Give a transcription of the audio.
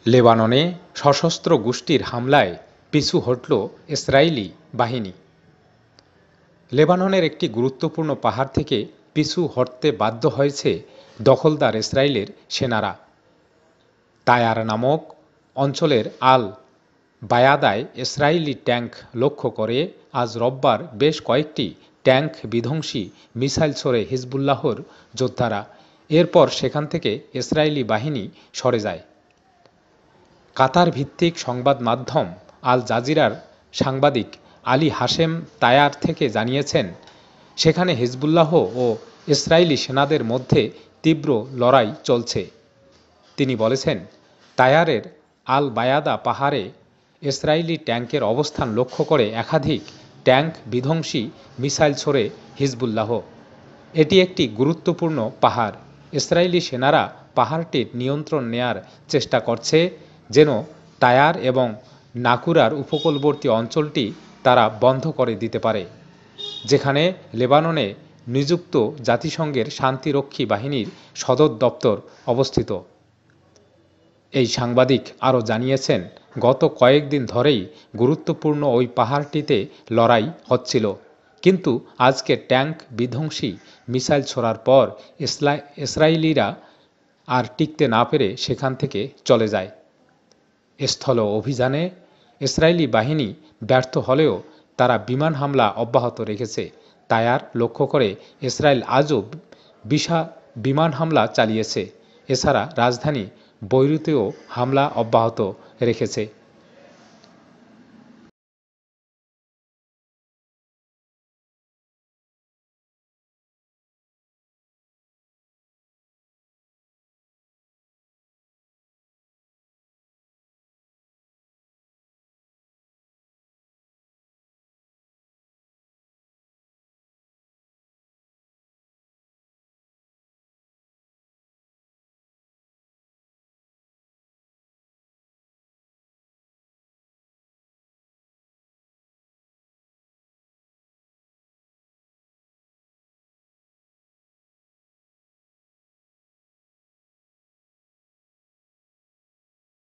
লেবাননে সশস্ত্র গোষ্ঠীর হামলায় পিছু হটল ইসরায়েলি বাহিনী। লেবাননের একটি গুরুত্বপূর্ণ পাহাড় থেকে পিছু হটতে বাধ্য হয়েছে দখলদার ইসরায়েলের সেনারা। তায়ার নামক অঞ্চলের আল বায়াদায় ইসরায়েলি ট্যাঙ্ক লক্ষ্য করে আজ রোববার বেশ কয়েকটি ট্যাঙ্ক বিধ্বংসী মিসাইল ছোড়ে হিজবুল্লাহর যোদ্ধারা। এরপর সেখান থেকে ইসরায়েলি বাহিনী সরে যায়। কাতার ভিত্তিক সংবাদ মাধ্যম আল জাজিরার সাংবাদিক আলী হাশেম তায়ার থেকে জানিয়েছেন, সেখানে হিজবুল্লাহ ও ইসরায়েলি সেনাদের মধ্যে তীব্র লড়াই চলছে। তিনি বলেছেন, তায়ারের আল বায়াদা পাহাড়ে ইসরায়েলি ট্যাঙ্কের অবস্থান লক্ষ্য করে একাধিক ট্যাঙ্ক বিধ্বংসী মিসাইল ছোড়ে হিজবুল্লাহ। এটি একটি গুরুত্বপূর্ণ পাহাড়। ইসরায়েলি সেনারা পাহাড়টির নিয়ন্ত্রণ নেয়ার চেষ্টা করছে যেন তায়ার এবং নাকুরার উপকূলবর্তী অঞ্চলটি তারা বন্ধ করে দিতে পারে, যেখানে লেবাননে নিযুক্ত জাতিসংঘের শান্তিরক্ষী বাহিনীর সদর দপ্তর অবস্থিত। এই সাংবাদিক আরও জানিয়েছেন, গত কয়েকদিন ধরেই গুরুত্বপূর্ণ ওই পাহাড়টিতে লড়াই হচ্ছিল, কিন্তু আজকে ট্যাঙ্ক বিধ্বংসী মিসাইল ছোড়ার পর ইসরায়েলিরা আর টিকতে না পেরে সেখান থেকে চলে যায়। স্থল অভিযানে ইসরায়েলি বাহিনী ব্যর্থ হলেও তারা বিমান হামলা অব্যাহত রেখেছে। তায়ার লক্ষ্য করে ইসরায়েল আজও বিমান হামলা চালিয়েছে। এছাড়া রাজধানী বৈরুতেও হামলা অব্যাহত রেখেছে।